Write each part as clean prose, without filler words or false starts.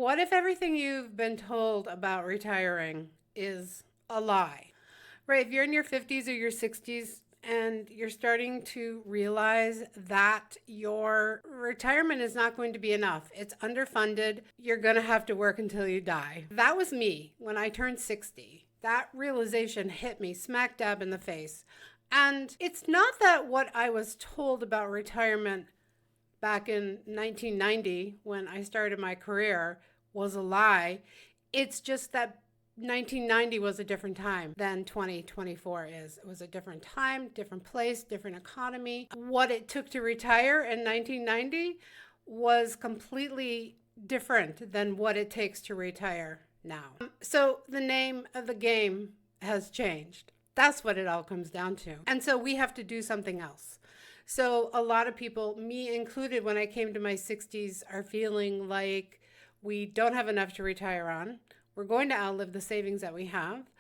what if everything you've been told about retiring is a lie? Right? If you're in your 50s or your 60s and you're starting to realize that your retirement is not going to be enough, it's underfunded, you're going to have to work until you die. That was me when I turned 60. That realization hit me smack dab in the face. And it's not that what I was told about retirement back in 1990 when I started my career was a lie. It's just that 1990 was a different time than 2024 is. It was a different time, different place, different economy. What it took to retire in 1990 was completely different than what it takes to retire now. So the name of the game has changed. That's what it all comes down to. And so we have to do something else. So a lot of people, me included, when I came to my 60s, are feeling like we don't have enough to retire on. We're going to outlive the savings that we have.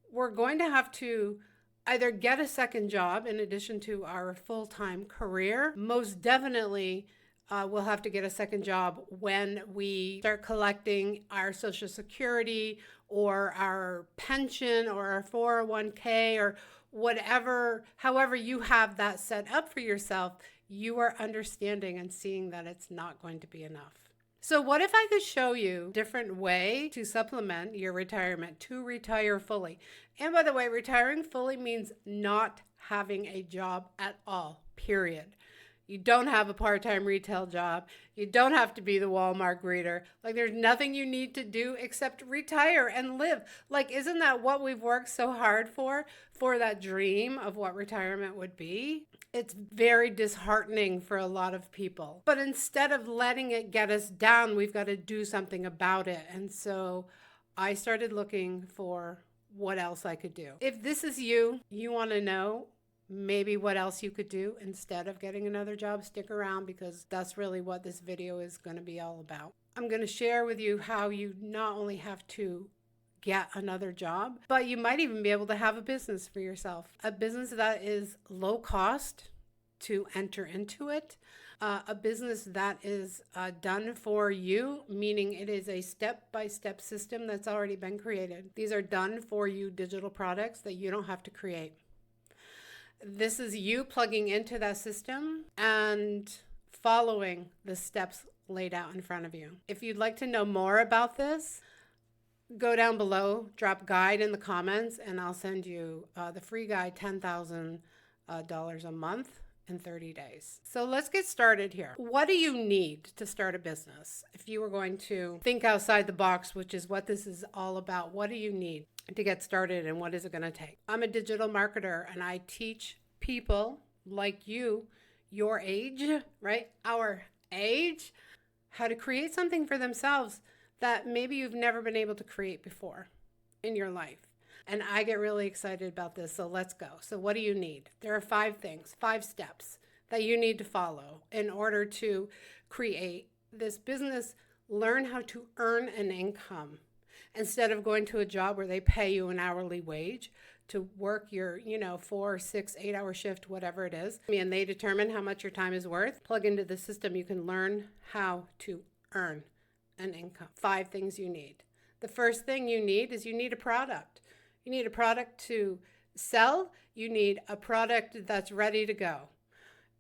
We're going to have to either get a second job in addition to our full-time career. Most definitely, we'll have to get a second job when we start collecting our Social Security or our pension or our 401k or whatever, however you have that set up for yourself. You are understanding and seeing that it's not going to be enough. So what if I could show you a different way to supplement your retirement, to retire fully? And by the way, retiring fully means not having a job at all, period. You don't have a part-time retail job. You don't have to be the Walmart greeter. Like, there's nothing you need to do except retire and live. Like, isn't that what we've worked so hard for that dream of what retirement would be? It's very disheartening for a lot of people. But instead of letting it get us down, we've got to do something about it. And so I started looking for what else I could do. If this is you, you want to know maybe what else you could do instead of getting another job, stick around, because that's really what this video is going to be all about. I'm going to share with you how you not only have to get another job, but you might even be able to have a business for yourself. A business that is low cost to enter into it. A business that is done for you, meaning it is a step-by-step system that's already been created. These are done for you digital products that you don't have to create. This is you plugging into that system and following the steps laid out in front of you. If you'd like to know more about this, go down below, drop guide in the comments, and I'll send you the free guide, $10,000 a month in 30 days. So let's get started here. What do you need to start a business? If you were going to think outside the box, which is what this is all about, what do you need to get started and what is it going to take? I'm a digital marketer and I teach people like you, your age, right? Our age, how to create something for themselves that maybe you've never been able to create before in your life. And I get really excited about this, so let's go. So what do you need? There are 5 things, 5 steps that you need to follow in order to create this business. Learn how to earn an income instead of going to a job where they pay you an hourly wage to work your, 4, 6, 8-hour shift, whatever it is. And they determine how much your time is worth. Plug into the system. You can learn how to earn an income. 5 things you need. The first thing you need is you need a product. You need a product to sell. You need a product that's ready to go.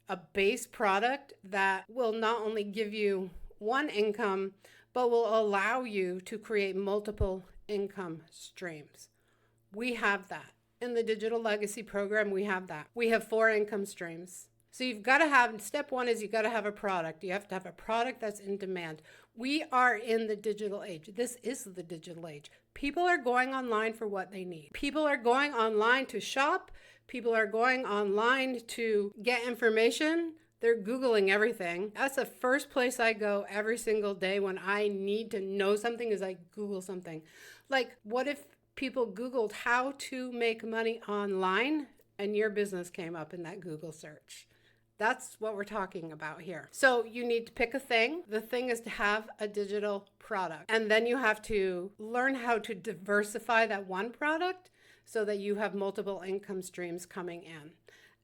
A base product that will not only give you one income, but will allow you to create multiple income streams. We have that. In the Digital Legacy program, we have that. We have 4 income streams. So you've got to have, step 1 is you've got to have a product. You have to have a product that's in demand. We are in the digital age. This is the digital age. People are going online for what they need. People are going online to shop. People are going online to get information. They're Googling everything. That's the first place I go every single day when I need to know something, is I Google something. Like, what if people Googled how to make money online and your business came up in that Google search? That's what we're talking about here. So you need to pick a thing. The thing is to have a digital product. And then you have to learn how to diversify that one product so that you have multiple income streams coming in.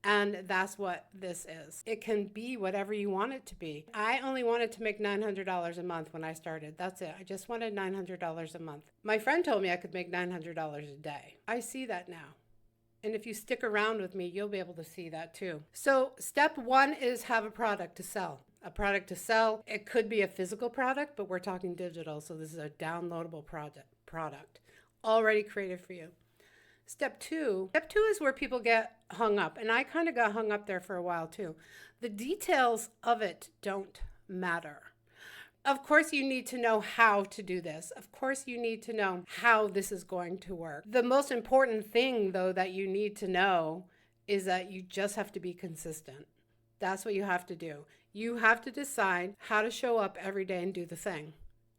And that's what this is. It can be whatever you want it to be. I only wanted to make $900 a month when I started. That's it. I just wanted $900 a month. My friend told me I could make $900 a day. I see that now. And if you stick around with me, you'll be able to see that too. So step one is have a product to sell. A product to sell. It could be a physical product, but we're talking digital. So this is a downloadable product already created for you. Step two is where people get hung up. And I kind of got hung up there for a while too. The details of it don't matter. Of course, you need to know how to do this. Of course, you need to know how this is going to work. The most important thing, though, that you need to know is that you just have to be consistent. That's what you have to do. You have to decide how to show up every day and do the thing.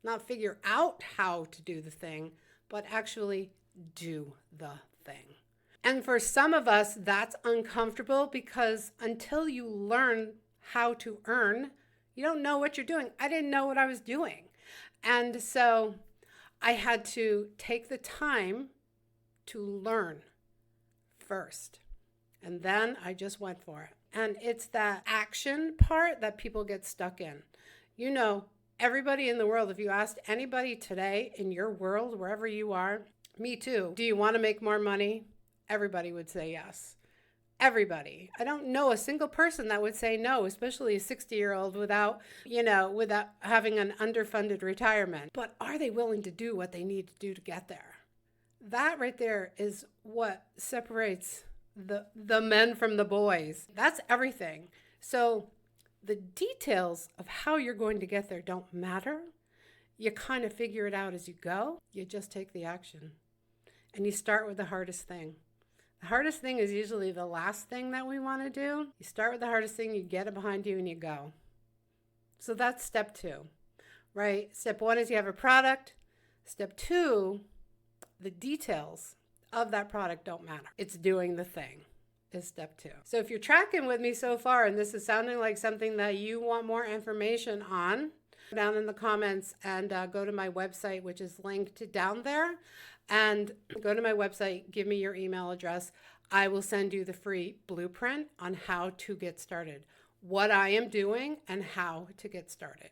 Not figure out how to do the thing, but actually do the thing. And for some of us, that's uncomfortable because until you learn how to earn, you don't know what you're doing. I didn't know what I was doing. And so I had to take the time to learn first. And then I just went for it. And it's that action part that people get stuck in. You know, everybody in the world, if you asked anybody today in your world, wherever you are, me too, do you want to make more money? Everybody would say yes. Everybody. I don't know a single person that would say no, especially a 60-year-old without having an underfunded retirement. But are they willing to do what they need to do to get there? That right there is what separates the men from the boys. That's everything. So the details of how you're going to get there don't matter. You kind of figure it out as you go. You just take the action. And you start with the hardest thing. The hardest thing is usually the last thing that we want to do. You start with the hardest thing, you get it behind you, and you go. So that's step two, right? Step one is you have a product. Step two, the details of that product don't matter. It's doing the thing is step two. So if you're tracking with me so far, and this is sounding like something that you want more information on, down in the comments and go to my website, which is linked down there. And go to my website, give me your email address. I will send you the free blueprint on how to get started, what I am doing, and how to get started.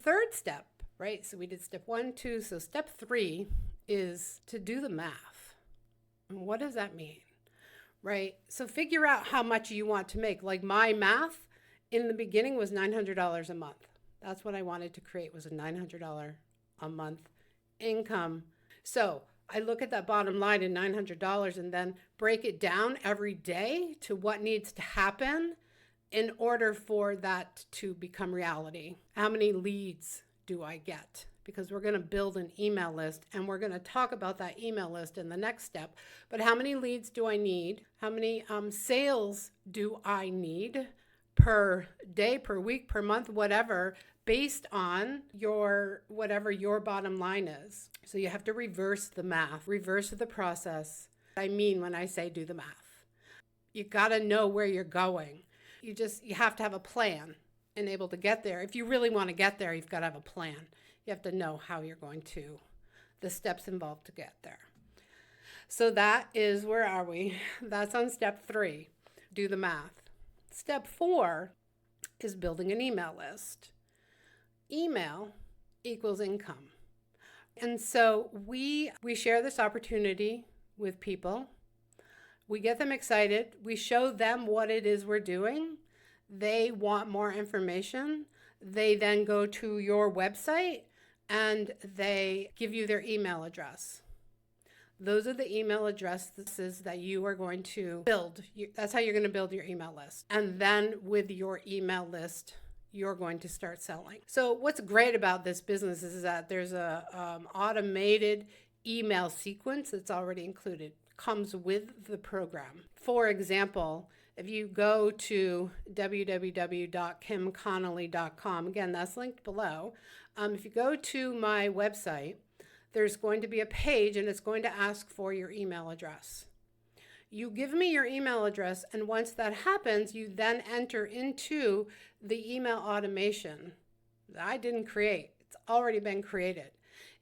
Third step, right? So we did step 1, 2. So step 3 is to do the math. And what does that mean, right? So figure out how much you want to make. Like my math in the beginning was $900 a month. That's what I wanted to create, was a $900 a month income. So I look at that bottom line in $900 and then break it down every day to what needs to happen in order for that to become reality. How many leads do I get? Because we're going to build an email list, and we're going to talk about that email list in the next step. But how many leads do I need? How many sales do I need per day, per week, per month, whatever, based on whatever your bottom line is. So you have to reverse the math, reverse the process. I mean, when I say do the math, you got to know where you're going. You have to have a plan and able to get there. If you really want to get there, you've got to have a plan. You have to know how you're going to, the steps involved to get there. So that is, where are we? That's on step 3, do the math. Step 4 is building an email list. Email equals income. And so we share this opportunity with people. We get them excited. We show them what it is we're doing. They want more information. They then go to your website and they give you their email address. Those are the email addresses that you are going to build. That's how you're going to build your email list. And then with your email list, you're going to start selling. So what's great about this business is that there's a automated email sequence that's already included, comes with the program. For example, if you go to www.kimconnolly.com, again, that's linked below. If you go to my website, there's going to be a page and it's going to ask for your email address. You give me your email address, and once that happens, you then enter into the email automation that I didn't create. It's already been created.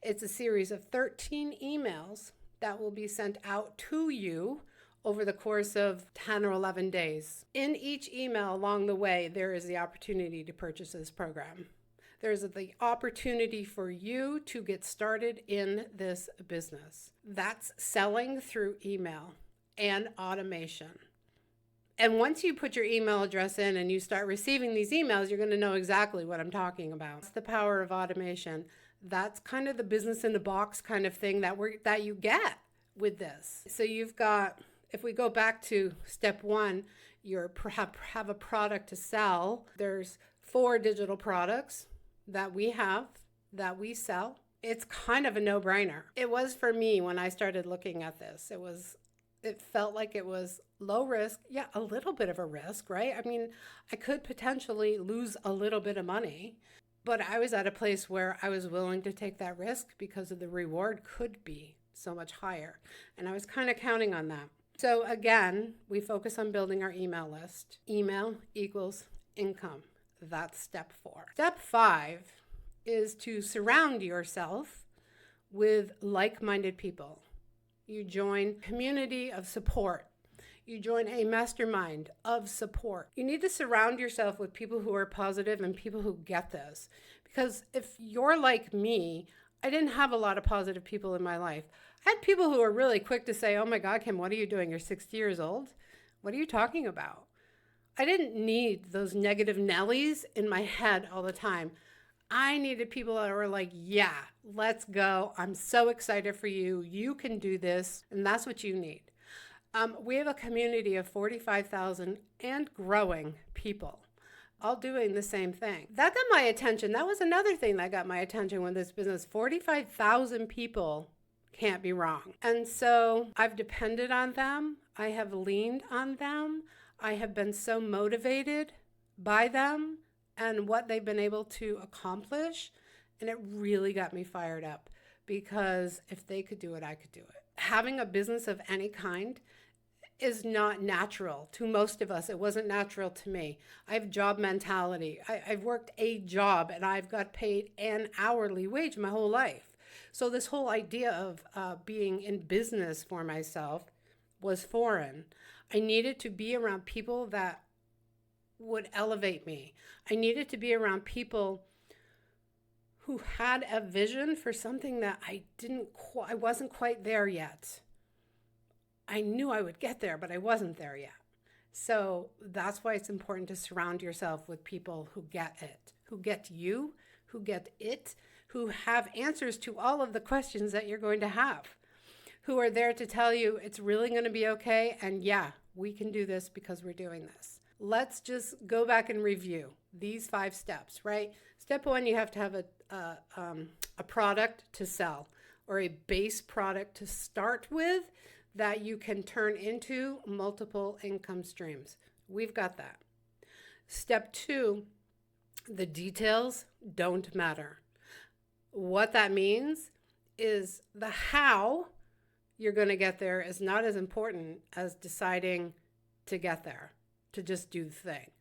It's a series of 13 emails that will be sent out to you over the course of 10 or 11 days. In each email along the way, there is the opportunity to purchase this program. There's the opportunity for you to get started in this business. That's selling through email and automation. And once you put your email address in and you start receiving these emails, you're going to know exactly what I'm talking about. It's the power of automation. That's kind of the business in the box kind of thing that you get with this. So you've got, if we go back to step one, you have a product to sell. There's 4 digital products that we sell. It's kind of a no-brainer. It was for me when I started looking at this. It felt like it was low risk. Yeah, a little bit of a risk, right? I mean, I could potentially lose a little bit of money, but I was at a place where I was willing to take that risk because of the reward could be so much higher. And I was kind of counting on that. So again, we focus on building our email list. Email equals income. That's step 4. Step 5 is to surround yourself with like-minded people. You join a community of support. You join a mastermind of support. You need to surround yourself with people who are positive and people who get this. Because if you're like me, I didn't have a lot of positive people in my life. I had people who were really quick to say, oh my God, Kim, what are you doing? You're 60 years old? What are you talking about? I didn't need those negative Nellies in my head all the time. I needed people that were like, yeah, let's go. I'm so excited for you. You can do this. And that's what you need. We have a community of 45,000 and growing people, all doing the same thing. That got my attention. That was another thing that got my attention with this business. 45,000 people can't be wrong. And so I've depended on them. I have leaned on them. I have been so motivated by them and what they've been able to accomplish. And it really got me fired up because if they could do it, I could do it. Having a business of any kind is not natural to most of us. It wasn't natural to me. I have job mentality. I've worked a job and I've got paid an hourly wage my whole life. So this whole idea of being in business for myself was foreign. I needed to be around people that would elevate me. I needed to be around people who had a vision for something that I wasn't quite there yet. I knew I would get there, but I wasn't there yet. So that's why it's important to surround yourself with people who get it, who get you, who get it, who have answers to all of the questions that you're going to have, who are there to tell you it's really going to be okay. And yeah, we can do this because we're doing this. Let's just go back and review these 5 steps, right? Step 1, you have to have a product to sell or a base product to start with that you can turn into multiple income streams. We've got that. Step 2, the details don't matter. What that means is the how you're going to get there is not as important as deciding to get there, to just do the thing,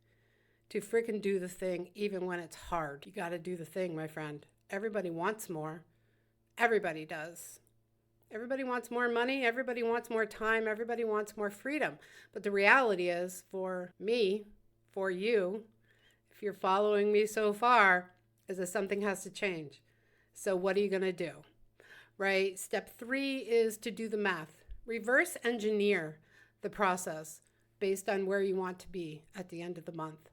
to freaking do the thing even when it's hard. You got to do the thing, my friend. Everybody wants more. Everybody does. Everybody wants more money. Everybody wants more time. Everybody wants more freedom. But the reality is, for me, for you, if you're following me so far, is that something has to change. So what are you going to do? Right? Step 3 is to do the math. Reverse engineer the process based on where you want to be at the end of the month.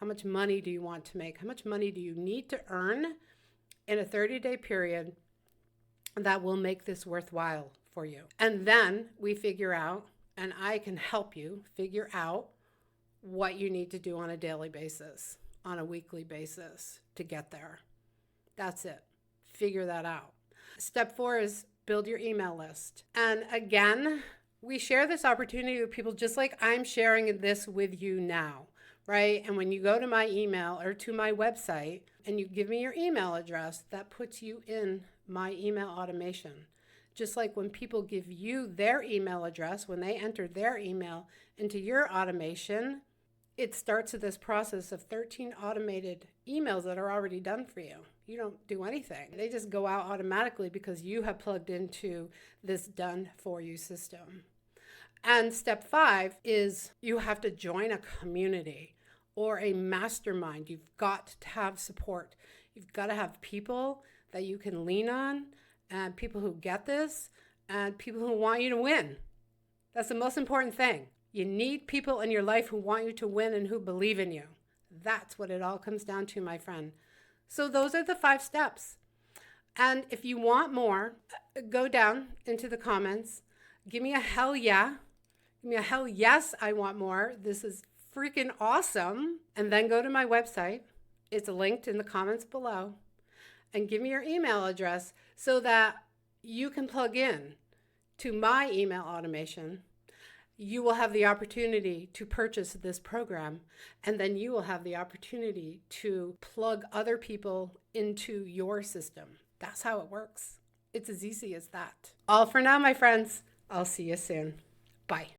How much money do you want to make? How much money do you need to earn in a 30-day period that will make this worthwhile for you? And then we figure out, and I can help you figure out what you need to do on a daily basis, on a weekly basis to get there. That's it. Figure that out. Step 4 is build your email list. And again, we share this opportunity with people just like I'm sharing this with you now, right? And when you go to my email or to my website and you give me your email address, that puts you in my email automation. Just like when people give you their email address, when they enter their email into your automation, it starts with this process of 13 automated emails that are already done for you. You don't do anything. They just go out automatically because you have plugged into this done for you system. And step 5 is you have to join a community or a mastermind. You've got to have support. You've got to have people that you can lean on, and people who get this, and people who want you to win. That's the most important thing. You need people in your life who want you to win and who believe in you. That's what it all comes down to, my friend. So those are the 5 steps. And if you want more, go down into the comments. Give me a hell yeah. Give me a hell yes, I want more. This is freaking awesome. And then go to my website. It's linked in the comments below. And give me your email address so that you can plug in to my email automation. You will have the opportunity to purchase this program, and then you will have the opportunity to plug other people into your system. That's how it works. It's as easy as that. All for now, my friends. I'll see you soon. Bye.